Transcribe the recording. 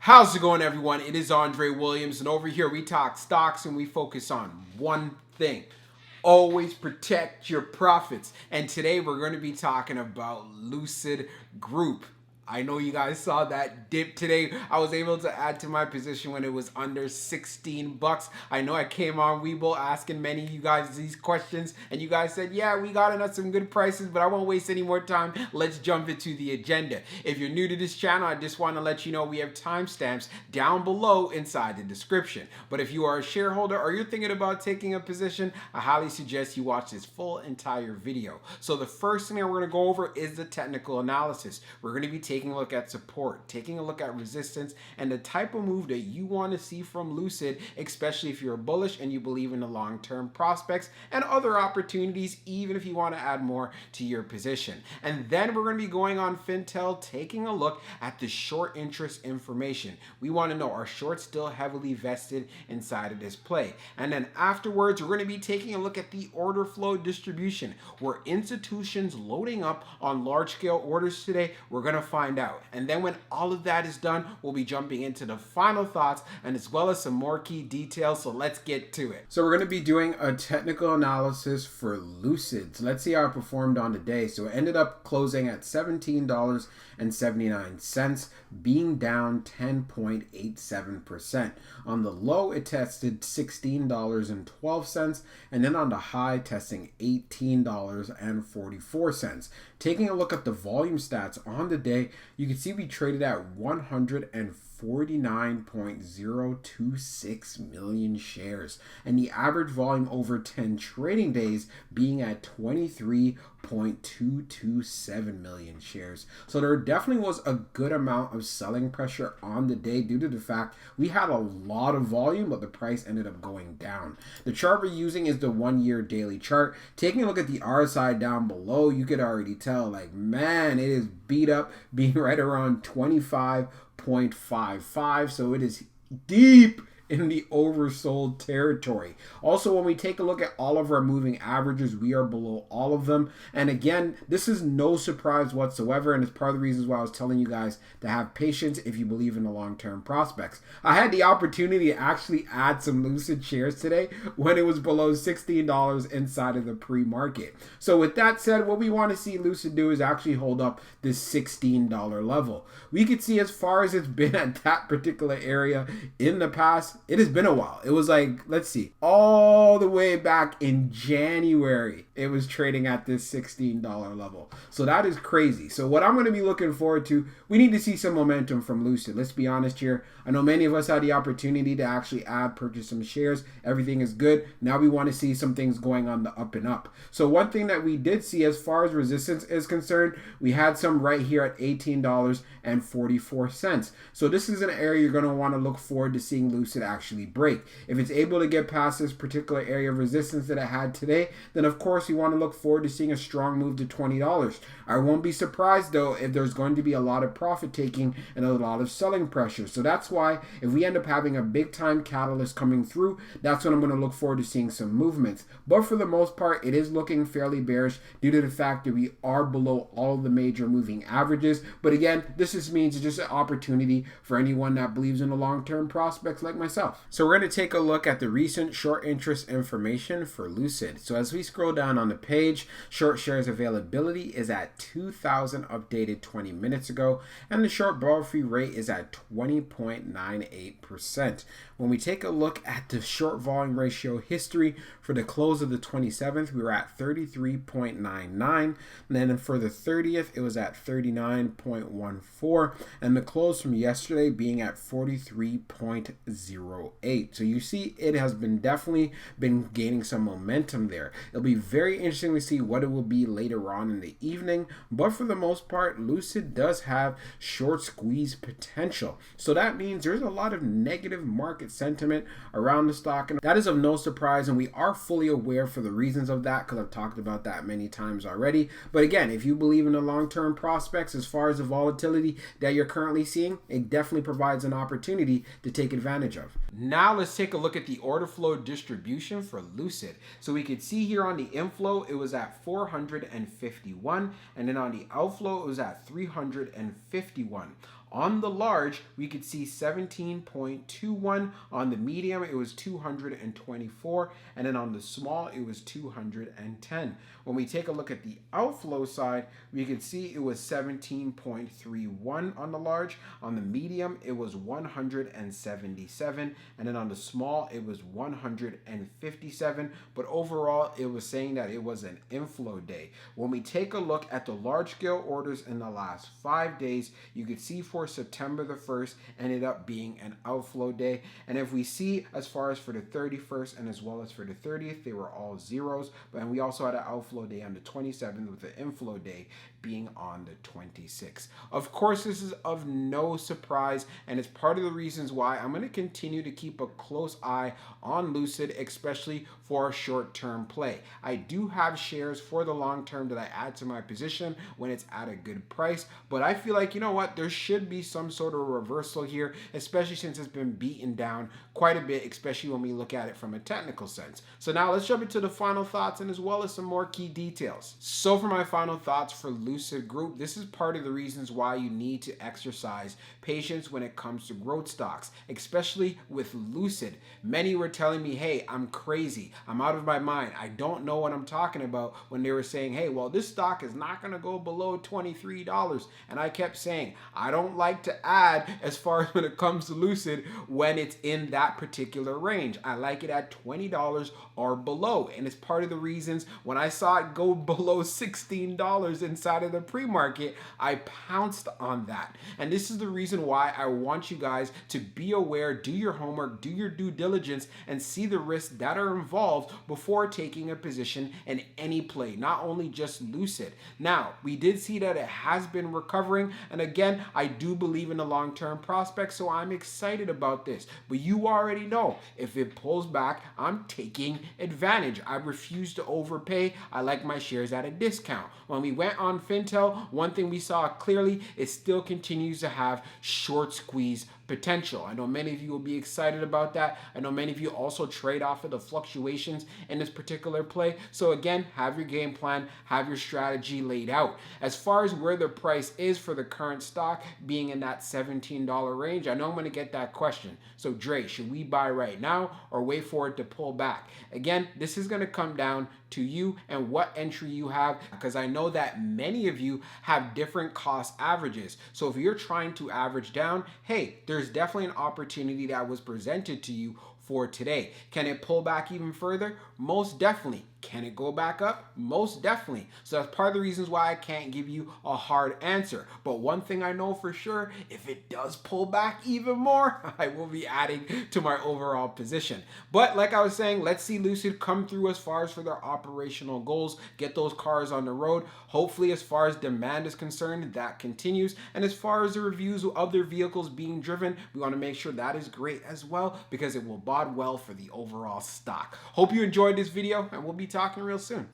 How's it going, everyone? It is Andre Williams, and over here we talk stocks and we focus on one thing. Always protect your profits. And today we're going to be talking about Lucid Group. I know you guys saw that dip today. I was able to add to my position when it was under 16 bucks. I know I came on Webull asking many of you guys these questions, and you guys said, yeah, we got in at some good prices, but I won't waste any more time. Let's jump into the agenda. If you're new to this channel, I just want to let you know we have timestamps down below inside the description. But if you are a shareholder or you're thinking about taking a position, I highly suggest you watch this full entire video. So the first thing that we're going to go over is the technical analysis. We're going to be taking a look at support, taking a look at resistance, and the type of move that you want to see from Lucid, especially if you're bullish and you believe in the long-term prospects and other opportunities, even if you want to add more to your position. And then we're going to be going on Fintel, taking a look at the short interest information. We want to know, are shorts still heavily vested inside of this play? And then afterwards, we're going to be taking a look at the order flow distribution. Were institutions loading up on large-scale orders today? We're going to find out. And then when all of that is done, we'll be jumping into the final thoughts and as well as some more key details. So let's get to it. So we're going to be doing a technical analysis for Lucid. So let's see how it performed on the day. So it ended up closing at $17.79, being down 10.87%. On the low, it tested $16.12, and then on the high, testing $18.44. Taking a look at the volume stats on the day, you can see we traded at 149.026 million shares, and the average volume over 10 trading days being at 23.227 million shares. So there definitely was a good amount of selling pressure on the day due to the fact we had a lot of volume, but the price ended up going down. The chart we're using is the 1-year daily chart. Taking a look at the RSI down below, you could already tell, like, man, it is beat up, being right around 25.55. So it is deep in the oversold territory. Also, when we take a look at all of our moving averages, we are below all of them. And again, this is no surprise whatsoever, and it's part of the reasons why I was telling you guys to have patience if you believe in the long-term prospects. I had the opportunity to actually add some Lucid shares today when it was below $16 inside of the pre-market. So with that said, what we want to see Lucid do is actually hold up this $16 level. We could see as far as it's been at that particular area in the past, it has been a while. It was like, let's see, all the way back in January, it was trading at this $16 level. So that is crazy. So what I'm going to be looking forward to, we need to see some momentum from Lucid. Let's be honest here. I know many of us had the opportunity to actually purchase some shares. Everything is good. Now we want to see some things going on the up and up. So one thing that we did see as far as resistance is concerned, we had some right here at $18.44. So this is an area you're going to want to look forward to seeing Lucid actually break. If it's able to get past this particular area of resistance that it had today, then of course you want to look forward to seeing a strong move to $20. I won't be surprised though if there's going to be a lot of profit taking and a lot of selling pressure. So that's why if we end up having a big time catalyst coming through, that's when I'm going to look forward to seeing some movements. But for the most part, it is looking fairly bearish due to the fact that we are below all of the major moving averages. But again, this just means it's just an opportunity for anyone that believes in the long-term prospects like myself. So we're going to take a look at the recent short interest information for Lucid. So as we scroll down on the page, short shares availability is at 2,000 updated 20 minutes ago, and the short borrow free rate is at 20.98%. When we take a look at the short volume ratio history for the close of the 27th, we were at 33.99, and then for the 30th, it was at 39.14, and the close from yesterday being at 43.08. So you see it has definitely been gaining some momentum there. It'll be very interesting to see what it will be later on in the evening, but for the most part, Lucid does have short squeeze potential. So that means there's a lot of negative market sentiment around the stock, and that is of no surprise, and we are fully aware for the reasons of that because I've talked about that many times already. But again, if you believe in the long-term prospects as far as the volatility that you're currently seeing, it definitely provides an opportunity to take advantage of. Now let's take a look at the order flow distribution for Lucid. So we could see here on the inflow, it was at 451, and then on the outflow, it was at 351. On the large, we could see 17.21. On the medium, it was 224. And then on the small, it was 210. When we take a look at the outflow side, we can see it was 17.31 on the large. On the medium, it was 177. And then on the small, it was 157. But overall, it was saying that it was an inflow day. When we take a look at the large scale orders in the last 5 days, you could see for September the 1st ended up being an outflow day. And if we see as far as for the 31st and as well as for the 30th, they were all zeros. But we also had an outflow day on the 27th with the inflow day being on the 26th. Of course, this is of no surprise, and it's part of the reasons why I'm going to continue to keep a close eye on Lucid, especially for a short-term play. I do have shares for the long term that I add to my position when it's at a good price, but I feel like, you know what, there should be some sort of reversal here, especially since it's been beaten down quite a bit, especially when we look at it from a technical sense. So now let's jump into the final thoughts and as well as some more key details. So for my final thoughts for Lucid Group, this is part of the reasons why you need to exercise patience when it comes to growth stocks, especially with Lucid. Many were telling me, hey, I'm crazy, I'm out of my mind, I don't know what I'm talking about, when they were saying, hey, well, this stock is not going to go below $23. And I kept saying, I don't like to add as far as when it comes to Lucid when it's in that particular range. I like it at $20 or below. And it's part of the reasons when I saw it go below $16 inside of the pre-market, I pounced on that. And this is the reason why I want you guys to be aware, do your homework, do your due diligence, and see the risks that are involved before taking a position in any play, not only just Lucid. Now, we did see that it has been recovering, and again, I do believe in the long-term prospects, so I'm excited about this. But you already know, if it pulls back, I'm taking advantage. I refuse to overpay. I like my shares at a discount. When we went on Fintel, one thing we saw clearly, it still continues to have short squeeze potential. I know many of you will be excited about that. I know many of you also trade off of the fluctuations in this particular play. So again, have your game plan, have your strategy laid out. As far as where the price is for the current stock being in that $17 range, I know I'm going to get that question. So Dre, should we buy right now or wait for it to pull back? Again, this is going to come down to you and what entry you have, because I know that many of you have different cost averages. So if you're trying to average down, hey, there's definitely an opportunity that was presented to you for today. Can it pull back even further? Most definitely. Can it go back up? Most definitely. So that's part of the reasons why I can't give you a hard answer. But one thing I know for sure, if it does pull back even more, I will be adding to my overall position. But like I was saying, let's see Lucid come through as far as for their operational goals, get those cars on the road. Hopefully, as far as demand is concerned, that continues. And as far as the reviews of other vehicles being driven, we want to make sure that is great as well, because it will bode well for the overall stock. Hope you enjoyed this video, and we'll be talking real soon.